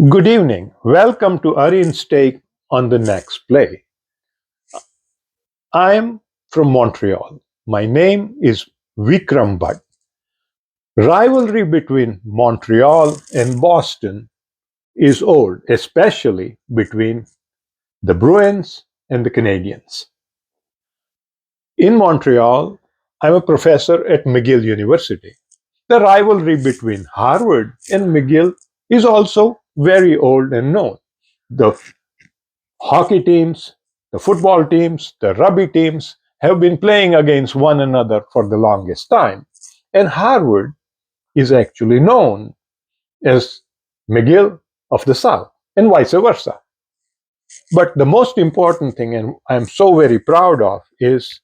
Good evening. Welcome to Aarin's take on the next play. I am from Montreal. My name is Vikram Bhatt. Rivalry between Montreal and Boston is old, especially between the Bruins and the Canadiens. In Montreal, I'm a professor at McGill University. The rivalry between Harvard and McGill is also very old and known. The hockey teams, the football teams, the rugby teams have been playing against one another for the longest time. And Harvard is actually known as McGill of the South, and vice versa. But the most important thing, and I'm so very proud of, is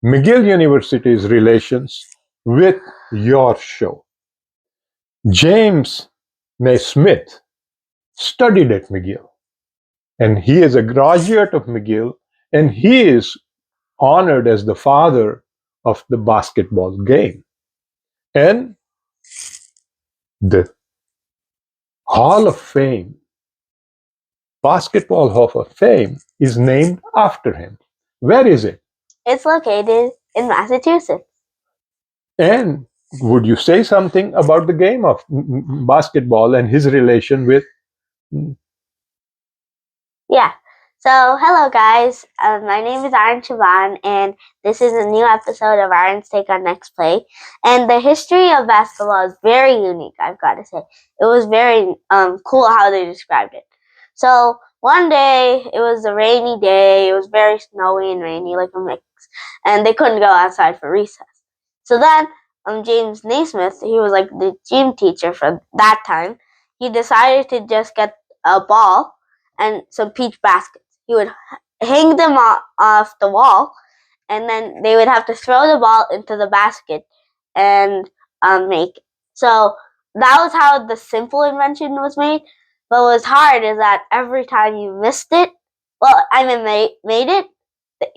McGill University's relations with your show. James Naismith studied at McGill, and he is a graduate of McGill, and he is honored as the father of the basketball game. And the Hall of Fame, Basketball Hall of Fame, is named after him. Where is it? It's located in Massachusetts. And would you say something about the game of basketball and his relation with? Yeah. So, hello guys. My name is Aarin, and this is a new episode of Aaron's Take on Next Play. And the history of basketball is very unique, I've got to say. It was very cool how they described it. So, one day, it was a rainy day. It was very snowy and rainy, like a mix. And they couldn't go outside for recess. So then, James Naismith, he was like the gym teacher for that time. He decided to just get a ball and some peach baskets. He would hang them off the wall, and then they would have to throw the ball into the basket and make it. So that was how the simple invention was made. But what was hard is that every time you missed it, made it,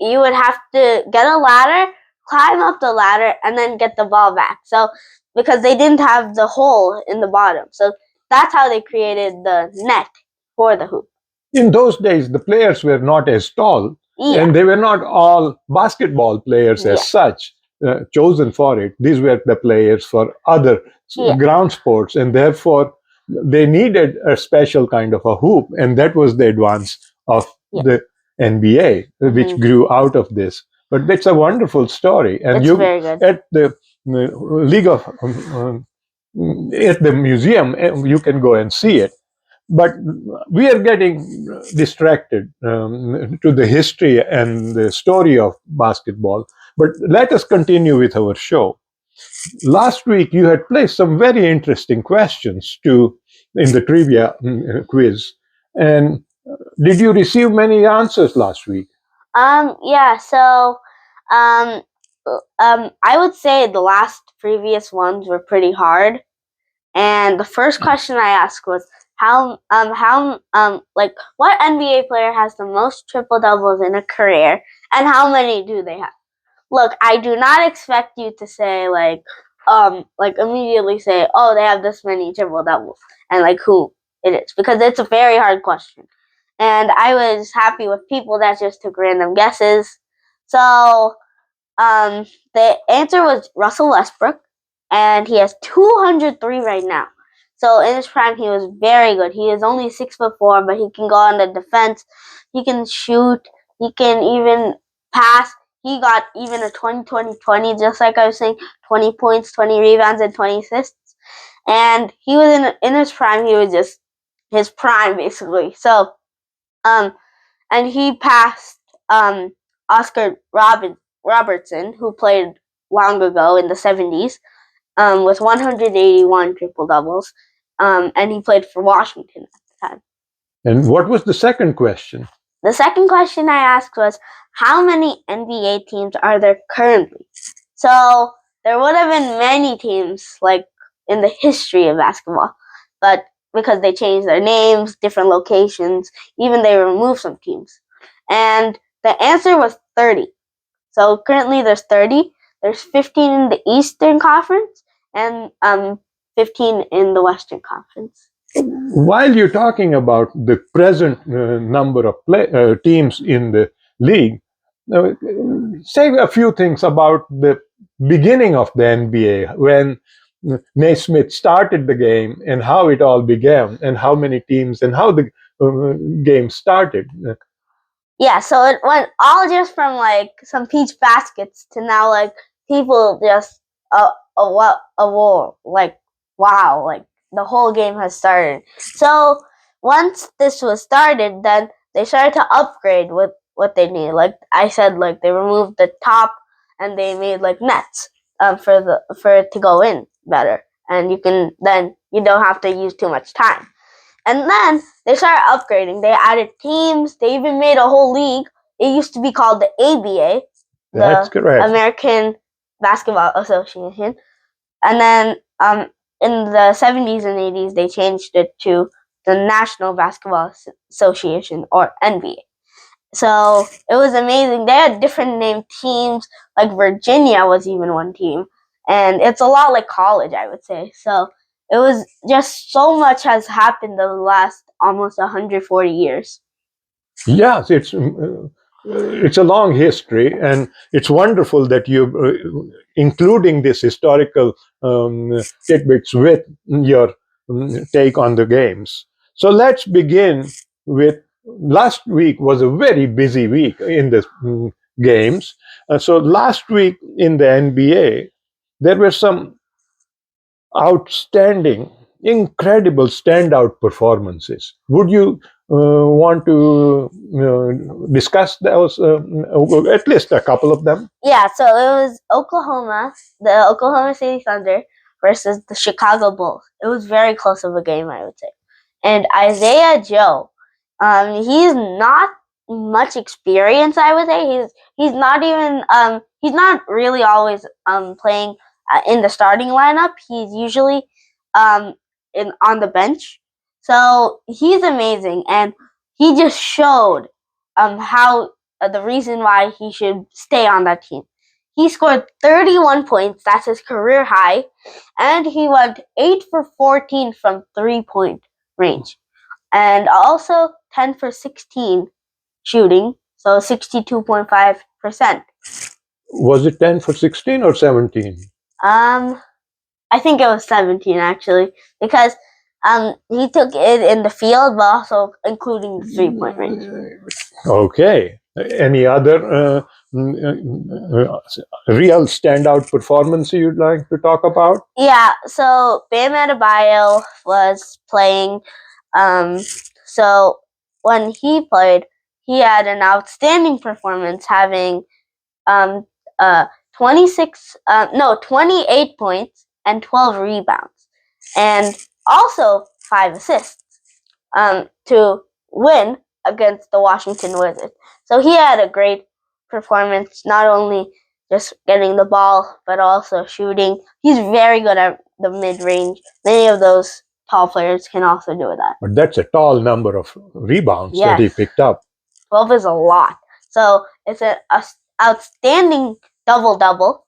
you would have to get a ladder, climb up the ladder, and then get the ball back. So because they didn't have the hole in the bottom. So that's how they created the net for the hoop. In those days, the players were not as tall, and they were not all basketball players as such chosen for it. These were the players for other ground sports, and therefore they needed a special kind of a hoop, and that was the advance of the NBA, which grew out of this. But that's a wonderful story, and It's very good. At the League of at the museum, you can go and see it. But we are getting distracted to the history and the story of basketball. But let us continue with our show. Last week, you had placed some very interesting questions in the trivia quiz. And did you receive many answers last week? Yeah. So, I would say the last previous ones were pretty hard. And the first question I asked was, what NBA player has the most triple doubles in a career, and how many do they have? Look, I do not expect you to say immediately say, oh, they have this many triple doubles, and like who it is, because it's a very hard question. And I was happy with people that just took random guesses. So, the answer was Russell Westbrook, and he has 203 right now. So in his prime, he was very good. He is only 6'4", but he can go on the defense. He can shoot. He can even pass. He got even a 20-20-20, just like I was saying, 20 points, 20 rebounds, and 20 assists. And he was in his prime. He was just his prime, basically. So, and he passed Oscar Robertson, who played long ago in the 70s, with 181 triple doubles, and he played for Washington at the time. And what was the second question? The second question I asked was, how many NBA teams are there currently? So there would have been many teams like in the history of basketball, but because they changed their names, different locations, even they removed some teams. And the answer was 30. So currently there's 30. There's 15 in the Eastern Conference and 15 in the Western Conference. While you're talking about the present number of teams in the league, uh, say a few things about the beginning of the NBA when Naismith started the game and how it all began and how many teams and how the game started. Yeah, so it went all just from like some peach baskets to now like people just a war like wow, like the whole game has started. So once this was started, then they started to upgrade with what they need. Like I said, like they removed the top and they made like nets for it to go in better, and you don't have to use too much time. And then they started upgrading. They added teams. They even made a whole league. It used to be called the ABA, That's the correct. American Basketball Association. And then in the 70s and 80s, they changed it to the National Basketball Association, or NBA. So it was amazing. They had different named teams. Like Virginia was even one team, and it's a lot like college, I would say. So it was just so much has happened the last almost 140 years. Yes, it's a long history, and it's wonderful that you're including this historical tidbits with your take on the games. So let's begin with last week was a very busy week in the games. So last week in the NBA, there were some outstanding, incredible standout performances. Would you want to discuss those, at least a couple of them? Yeah, so it was the Oklahoma City Thunder versus the Chicago Bulls. It was very close of a game, I would say. And Isaiah Joe, he's not much experience, I would say. He's not really always playing in the starting lineup. He's usually um in on the bench. So he's amazing, and he just showed how the reason why he should stay on that team. He scored 31 points, that's his career high, and he went 8 for 14 from 3-point range. And also 10 for 16 shooting, so 62.5%. Was it 10 for 16 or 17? Um, I think it was 17 actually, because he took it in the field, but also including the 3-point range. Okay. Any other real standout performance you'd like to talk about? Yeah, so Bam Adebayo was playing. So when he played, he had an outstanding performance, having um, 28 points and 12 rebounds, and also 5 assists to win against the Washington Wizards. So he had a great performance, not only just getting the ball, but also shooting. He's very good at the mid range. Many of those tall players can also do that. But that's a tall number of rebounds that he Yes, picked up. 12 is a lot. So it's an outstanding double double.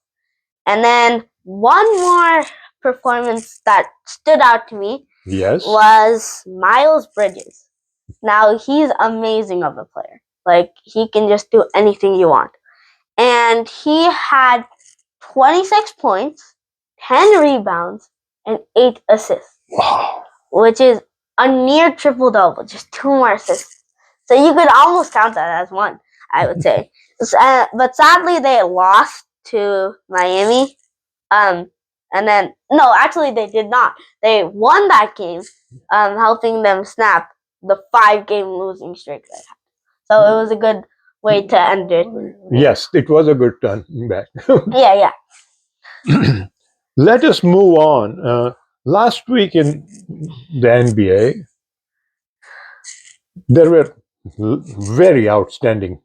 And then one more performance that stood out to me Yes. was Miles Bridges. Now he's amazing of a player. Like he can just do anything you want. And he had 26 points, 10 rebounds, and 8 assists. Wow. Which is a near triple double, just 2 more assists. So you could almost count that as one, I would say. But sadly, they lost to Miami. And then no, actually they did not. They won that game, helping them snap the 5-game losing streak they had. So it was a good way to end it. Yes, it was a good turn back. Yeah. Let us move on. Last week in the NBA, there were very outstanding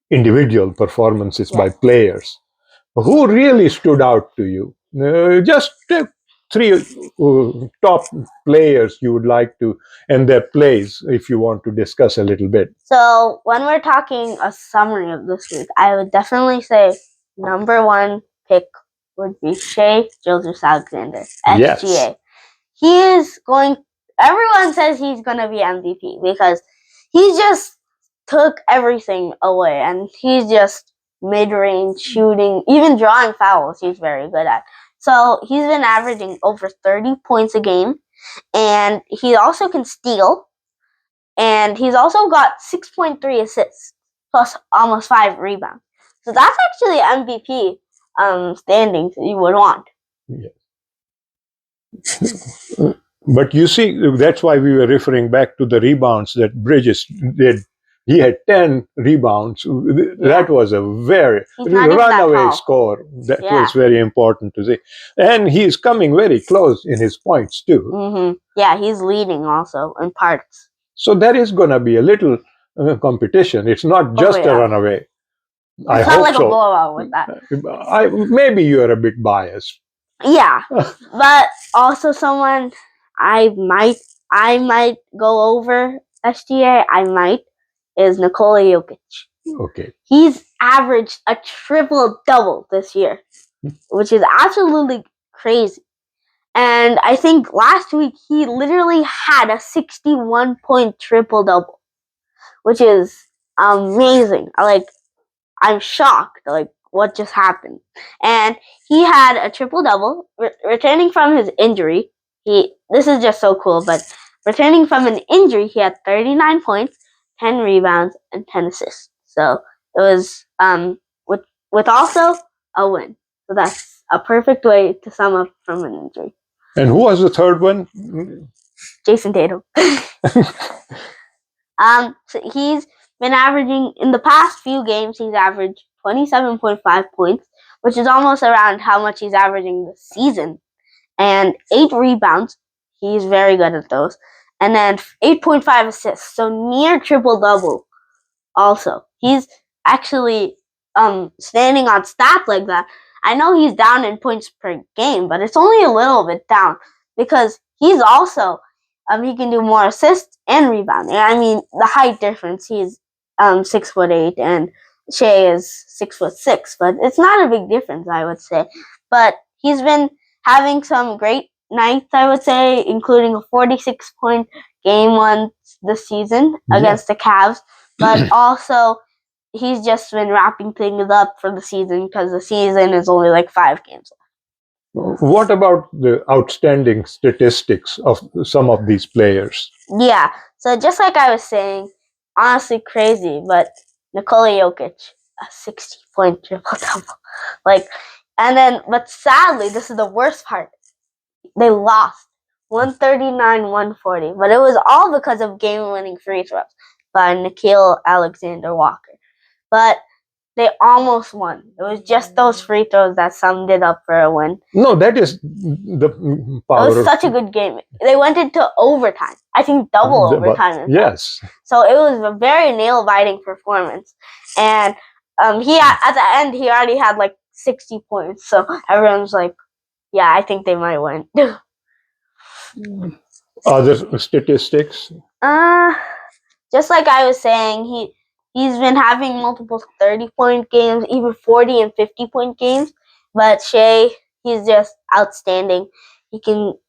individual performances by Yes. players. Who really stood out to you? Just three top players you would like to, and their plays, if you want to discuss a little bit. So when we're talking a summary of this week, I would definitely say number 1 pick would be Shai Gilgeous-Alexander, SGA. Yes. He is going. everyone says he's gonna be MVP because he just took everything away, and he's just mid-range shooting, even drawing fouls. He's very good at. So he's been averaging over 30 points a game, and he also can steal, and he's also got 6.3 assists plus almost 5 rebounds. So that's actually MVP standings you would want. Yeah. But you see, that's why we were referring back to the rebounds that Bridges did. He had 10 rebounds. That was a very runaway score. That was very important to see. And he's coming very close in his points, too. Mm-hmm. Yeah, he's leading also in parts. So there is going to be a little competition. It's not just a runaway. It's not like a blowout with that. Maybe you are a bit biased. Yeah, but also someone I might go over SGA. I might is Nikola Jokic. Okay. He's averaged a triple-double this year, which is absolutely crazy. And I think last week he literally had a 61-point triple-double, which is amazing. I'm shocked. What just happened? And he had a triple-double, returning from his injury. This is just so cool, but returning from an injury, he had 39 points, 10 rebounds, and 10 assists. So it was with also a win. So that's a perfect way to sum up from an injury. And who was the third one? Jason Tatum. So he's been averaging, in the past few games, he's averaged 27.5 points, which is almost around how much he's averaging this season, and 8 rebounds. He's very good at those. And then 8.5 assists, so near triple-double also. He's actually standing on stats like that. I know he's down in points per game, but it's only a little bit down because he's also he can do more assists and rebounding. I mean, the height difference, he's 6'8", and Shea is 6'6", but it's not a big difference, I would say. But he's been having some great nights, I would say, including a 46-point game once this season against the Cavs. But also, he's just been wrapping things up for the season because the season is only like 5 games left. What about the outstanding statistics of some of these players? Yeah, so just like I was saying, honestly crazy, but Nikola Jokic, a 60-point triple-double. But sadly, this is the worst part. They lost 139-140, but it was all because of game-winning free throws by Nickeil Alexander-Walker. But they almost won. It was just those free throws that summed it up for a win. No, that is the power. It was such a good game. They went into overtime. I think double overtime. Yes. So it was a very nail-biting performance. And at the end, he already had like 60 points. So everyone's like, yeah, I think they might win. Other statistics? Just like I was saying, he's been having multiple 30-point games, even 40 and 50-point games. But Shea, he's just outstanding.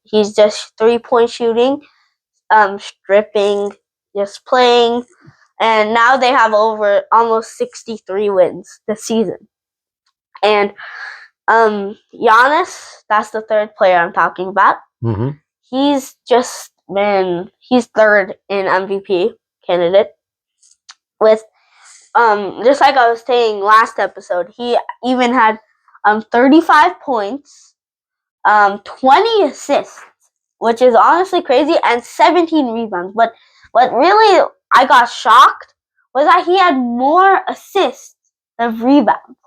He's just 3-point shooting, stripping, just playing. And now they have over almost 63 wins this season. And Giannis, that's the third player I'm talking about. Mm-hmm. He's third in MVP candidate with just like I was saying last episode, he even had 35 points, 20 assists, which is honestly crazy, and 17 rebounds. But what really I got shocked was that he had more assists than rebounds,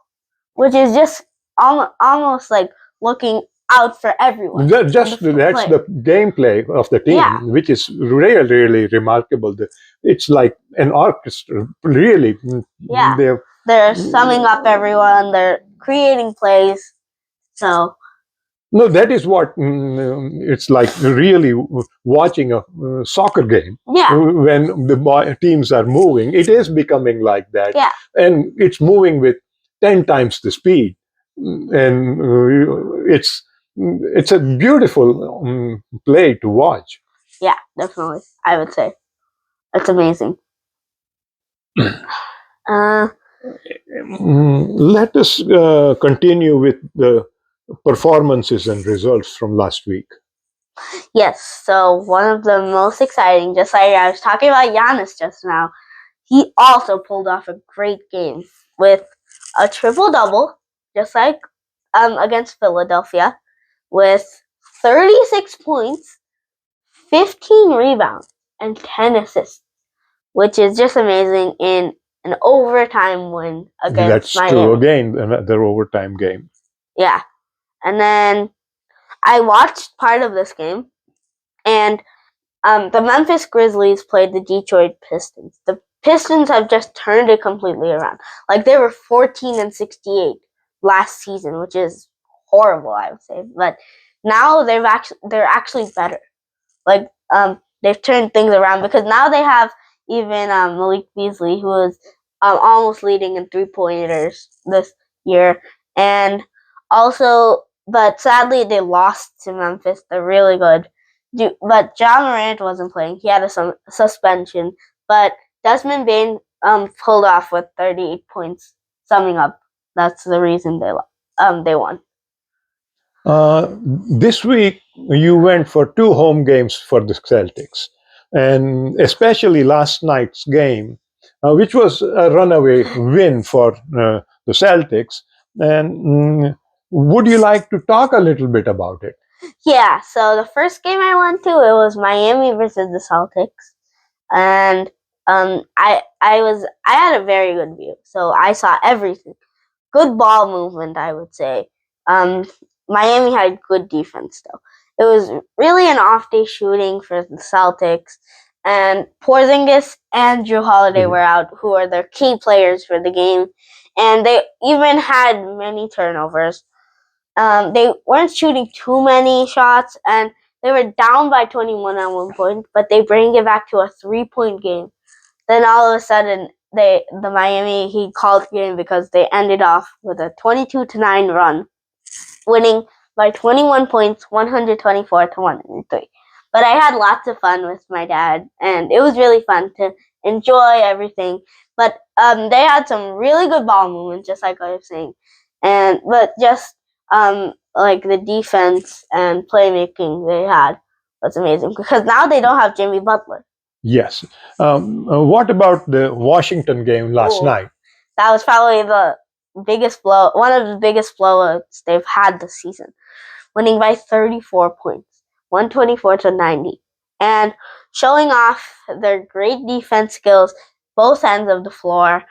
which is just almost like looking out for everyone. That's the gameplay of the team, which is really, really remarkable. It's like an orchestra, really. Yeah, they're summing up everyone. They're creating plays. So. No, that is what it's like really watching a soccer game. Yeah. When the teams are moving, it is becoming like that. Yeah. And it's moving with 10 times the speed. And it's a beautiful play to watch. Yeah, definitely. I would say it's amazing. Let us continue with the performances and results from last week. Yes, so one of the most exciting, just like I was talking about Giannis just now, he also pulled off a great game with a triple-double, just like against Philadelphia, with 36 points, 15 rebounds, and 10 assists, which is just amazing in an overtime win against That's true. Miami. Again, another overtime game. Yeah. And then I watched part of this game, and the Memphis Grizzlies played the Detroit Pistons. The Pistons have just turned it completely around. Like, they were 14-68 last season, which is horrible, I would say. But now they're actually better. Like, they've turned things around because now they have even Malik Beasley, who is almost leading in 3-pointers this year, and also, but sadly they lost to Memphis. They're really good, but Ja Morant wasn't playing. He had a suspension, but Desmond Bain pulled off with 38 points. Summing up, that's the reason they won. This week, you went for two home games for the Celtics, and especially last night's game, which was a runaway win for the Celtics. And would you like to talk a little bit about it? Yeah, so the first game I went to, it was Miami versus the Celtics, and I had a very good view, so I saw everything. Good ball movement, I would say. Miami had good defense, though. It was really an off-day shooting for the Celtics, and Porzingis and Drew Holiday were out, who are their key players for the game, and they even had many turnovers. They weren't shooting too many shots, and they were down by 21 at one point, but they bring it back to a 3-point game. Then all of a sudden, the Miami Heat called the game because they ended off with a 22-9 run, winning by 21 points, 124-103. But I had lots of fun with my dad, and it was really fun to enjoy everything. But they had some really good ball movement, just like I was saying, but just like the defense and playmaking they had was amazing because now they don't have Jimmy Butler. Yes. What about the Washington game last night? That was probably the biggest one of the biggest blowouts they've had this season, winning by 34 points, 124-90, and showing off their great defense skills, both ends of the floor.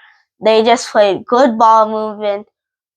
They just played good ball movement,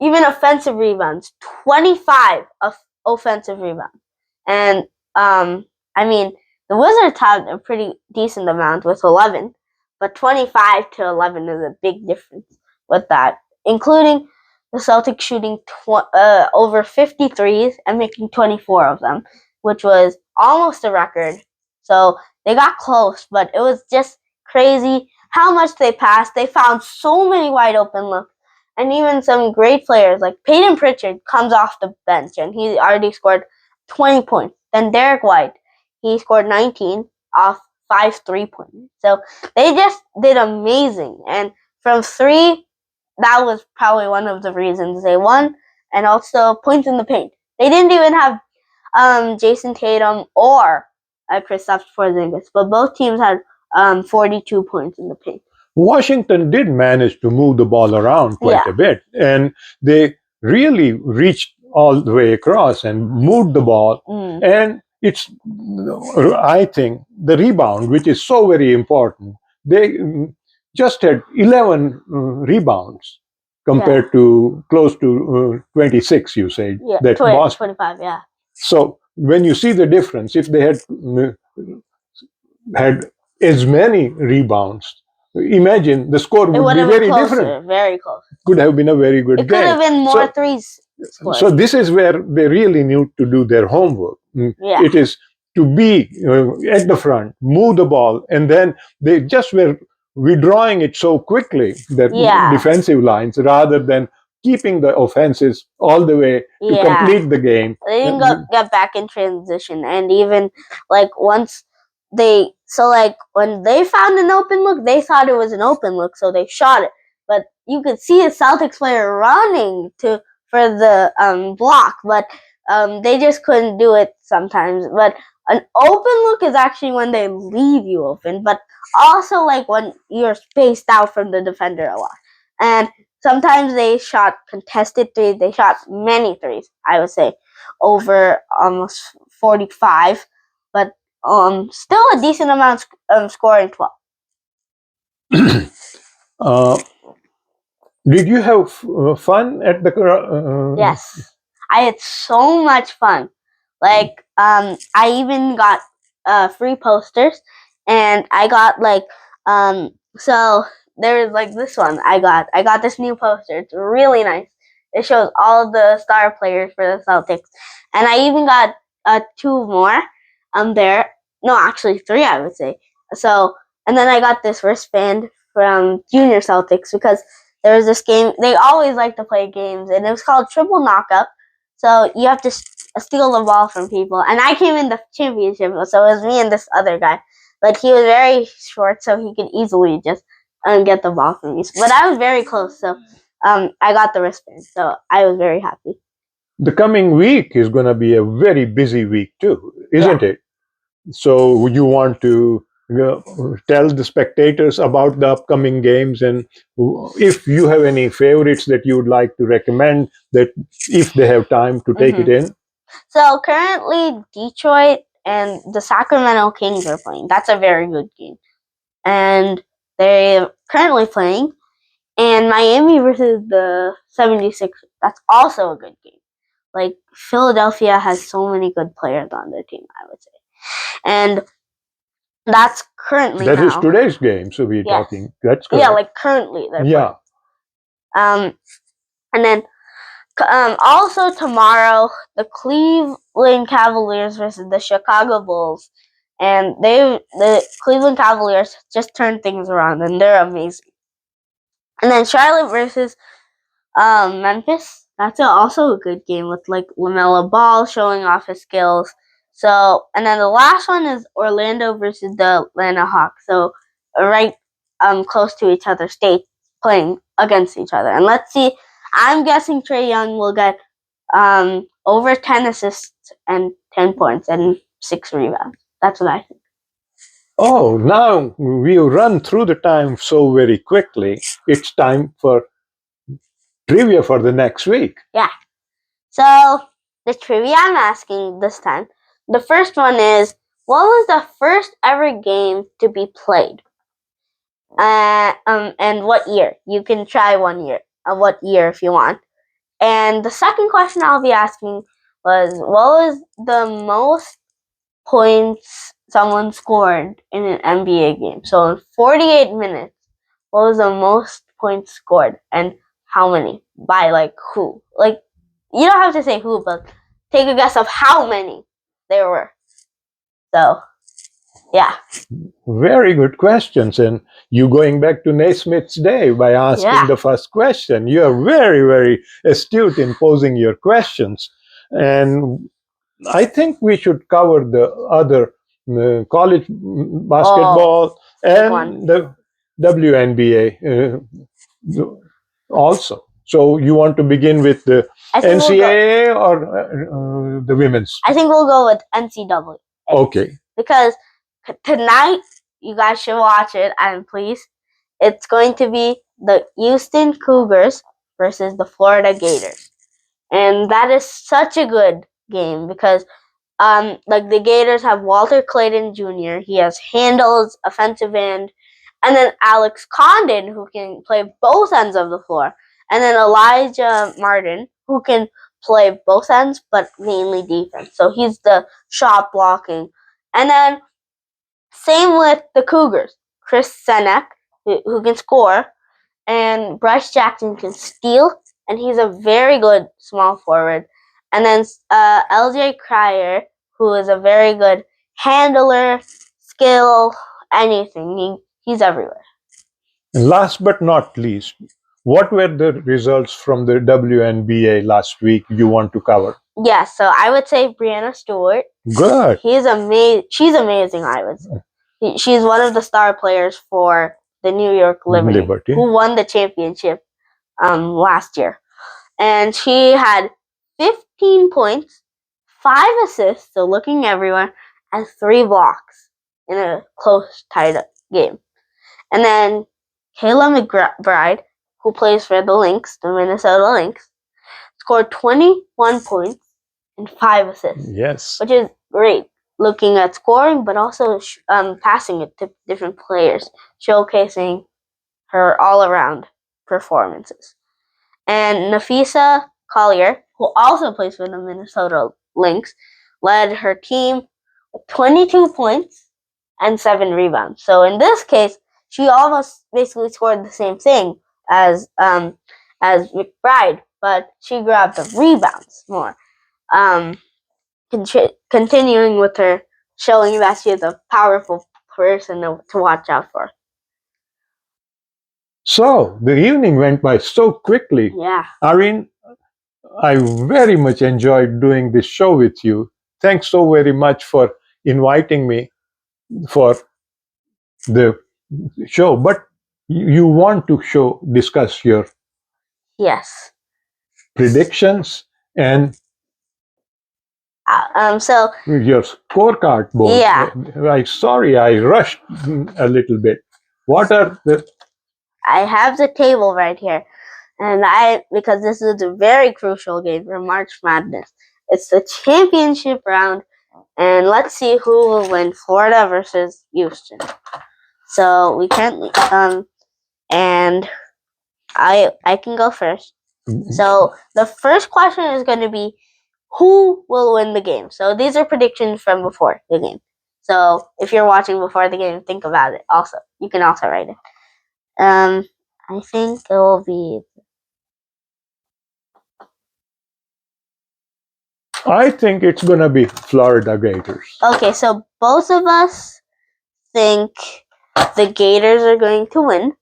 even offensive rebounds, 25 of offensive rebounds. And, I mean, the Wizards had a pretty decent amount with 11, but 25-11 is a big difference with that, including the Celtics shooting over 53s and making 24 of them, which was almost a record. So they got close, but it was just crazy how much they passed. They found so many wide open looks, and even some great players like Peyton Pritchard comes off the bench and he already scored 20 points. Then Derek White, he scored 19 off 5 3-pointers. So they just did amazing. And from three, that was probably one of the reasons they won, and also points in the paint. They didn't even have Jason Tatum or Kristaps Porzingis, but both teams had 42 points in the paint. Washington did manage to move the ball around quite a bit, and they really reached all the way across and moved the ball. And it's, I think, the rebound, which is so very important. They just had 11 rebounds compared to close to 26, you said. Yeah, that 25, yeah. So when you see the difference, if they had as many rebounds, imagine the score would be very different. Very close. Could have been a very good It game. could have been more threes scored. So this is where they really need to do their homework. Yeah. It is to be at the front, move the ball, and then they just were withdrawing it so quickly, the defensive lines, rather than keeping the offenses all the way to complete the game. They didn't get back in transition, and even like once when they found an open look, they thought it was an open look, so they shot it. But you could see a Celtics player running for the block, but they just couldn't do it sometimes. But an open look is actually when they leave you open, but also like when you're spaced out from the defender a lot. And sometimes they shot contested threes. They shot many threes, I would say, over almost 45, but still a decent amount scoring 12. Did you have fun at the? Yes, I had so much fun. Like, I even got free posters, and I got so there's like this one I got. I got this new poster. It's really nice. It shows all the star players for the Celtics, and I even got two more. There, no, actually three, I would say. So, and then I got this wristband from Junior Celtics because there was this game. They always like to play games, and it was called Triple Knockup. So you have to steal the ball from people. And I came in the championship, so it was me and this other guy. But he was very short, so he could easily just get the ball from me. But I was very close, so I got the wristband. So I was very happy. The coming week is going to be a very busy week too, isn't it? So you want to tell the spectators about the upcoming games, and if you have any favorites that you would like to recommend, that if they have time to take it in. So currently Detroit and the Sacramento Kings are playing. That's a very good game. And they're currently playing. And Miami versus the 76ers. That's also a good game. Like, Philadelphia has so many good players on their team, I would say. And that's currently That now. is today's game, so we're talking. That's correct. Yeah, like currently they're playing. And then also tomorrow, the Cleveland Cavaliers versus the Chicago Bulls. And the Cleveland Cavaliers just turned things around, and they're amazing. And then Charlotte versus Memphis. That's also a good game with like LaMelo Ball showing off his skills. So, and then the last one is Orlando versus the Atlanta Hawks. So, right close to each other, states playing against each other. And let's see. I'm guessing Trae Young will get over 10 assists and 10 points and 6 rebounds. That's what I think. Oh, now we run through the time so very quickly. It's time for trivia for the next week. Yeah. So the trivia I'm asking this time, the first one is, what was the first ever game to be played? And what year? You can try 1 year. What year if you want. And the second question I'll be asking was, what was the most points someone scored in an NBA game? So in 48 minutes, what was the most points scored and how many? By like who? Like, you don't have to say who, but take a guess of how many there were. So, yeah. Very good questions. And you going back to Naismith's day by asking the first question. You are very, very astute in posing your questions. And I think we should cover the other college basketball and the WNBA also. So you want to begin with the NCAA or the women's? I think we'll go with NCAA. Okay. Because tonight, you guys should watch it, and please, it's going to be the Houston Cougars versus the Florida Gators. And that is such a good game because like the Gators have Walter Clayton Jr. He has handles, offensive end, and then Alex Condon, who can play both ends of the floor, and then Elijah Martin, who can play both ends but mainly defense. So he's the shot blocking. And then same with the Cougars, Chris Senek, who can score, and Bryce Jackson can steal, and he's a very good small forward. And then LJ Cryer, who is a very good handler, skill, anything. He's everywhere. And last but not least, what were the results from the WNBA last week you want to cover? Yeah, so I would say Brianna Stewart. Good. She's amazing, I would say. She's one of the star players for the New York Liberty. Who won the championship last year. And she had 15 points, 5 assists, so looking everywhere, and 3 blocks in a close, tied-up game. And then Kayla McBride, who plays for the Lynx, the Minnesota Lynx, scored 21 points and 5 assists. Yes. Which is great, looking at scoring, but also passing it to different players, showcasing her all-around performances. And Nafisa Collier, who also plays for the Minnesota Lynx, led her team with 22 points and 7 rebounds. So in this case, she almost basically scored the same thing as McBride, but she grabbed the rebounds more. Continuing with her, showing that she is a powerful person to watch out for. So, the evening went by so quickly. Yeah. Aarin, I very much enjoyed doing this show with you. Thanks so very much for inviting me for the show. But you want to discuss your Yes. predictions and So your scorecard board. Yeah. Sorry, I rushed a little bit. What are the... I have the table right here, and because this is a very crucial game for March Madness. It's the championship round, and let's see who will win, Florida versus Houston. So we can't and I can go first. So the first question is going to be, who will win the game? So these are predictions from before the game. So if you're watching before the game, think about it. Also, you can also write it. I think it will be... I think it's going to be Florida Gators. Okay, so both of us think the Gators are going to win.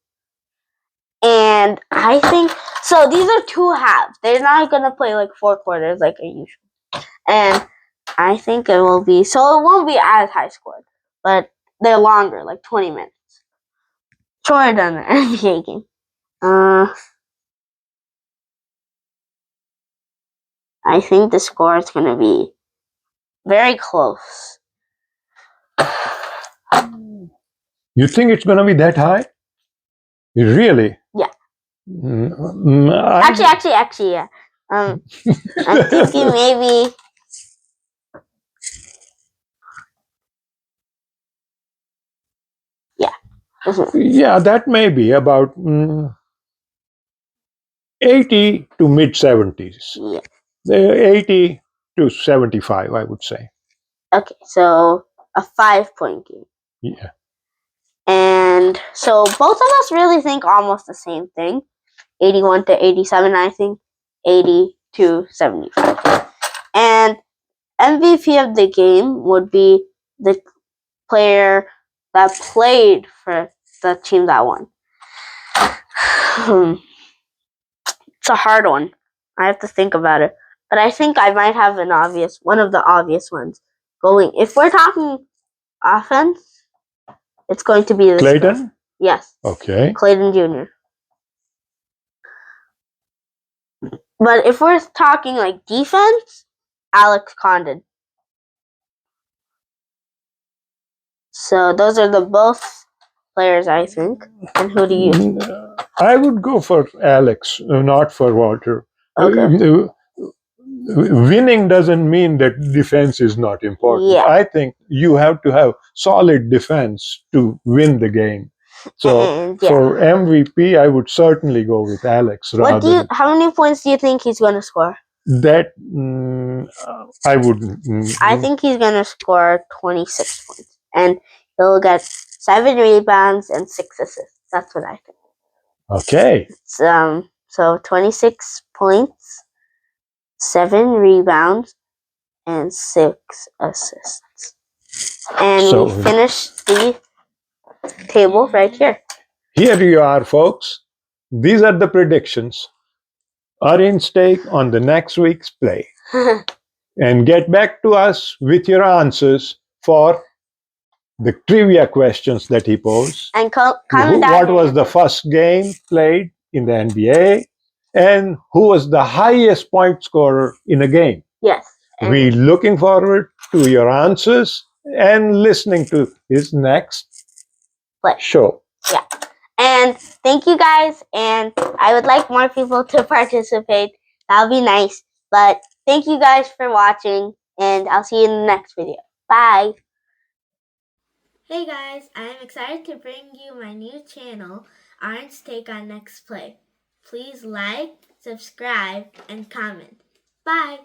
And I think... So these are 2 halves. They're not going to play like 4 quarters like a usual. And I think it will be... So it won't be as high scored. But they're longer, like 20 minutes. Shorter than an NBA game. I think the score is going to be very close. You think it's going to be that high? Really? Yeah. Actually, yeah. I'm thinking maybe... Yeah. Yeah, that may be about 80 to mid 70s. Yeah. 80 to 75, I would say. Okay, so a 5-point game. Yeah. And so both of us really think almost the same thing. 81 to 87, I think. 80 to 75. And MVP of the game would be the player that played for the team that won. It's a hard one. I have to think about it. But I think I might have one of the obvious ones going. If we're talking offense, it's going to be this Clayton? guy. Yes. Okay. Clayton Jr. But if we're talking like defense, Alex Condon. So those are the both players, I think. And who do you think? I would go for Alex, not for Walter. Okay. Winning doesn't mean that defense is not important. Yeah. I think you have to have solid defense to win the game. So for MVP, I would certainly go with Alex. How many points do you think he's going to score? That I would. I think he's going to score 26 points, and he'll get 7 rebounds and 6 assists. That's what I think. Okay. So 26 points, 7 rebounds, and 6 assists. And we finished the table right here. Here you are, folks. These are the predictions. Aarin's take on the next week's play. and get back to us with your answers for the trivia questions that he posed. And comment down What your was the answers. first game played in the NBA? And who was the highest point scorer in a game? Yes. We're looking forward to your answers and listening to his next show. Yeah. And thank you guys. And I would like more people to participate. That would be nice. But thank you guys for watching. And I'll see you in the next video. Bye. Hey guys, I am excited to bring you my new channel, Aarin's Take on Next Play. Please like, subscribe, and comment. Bye!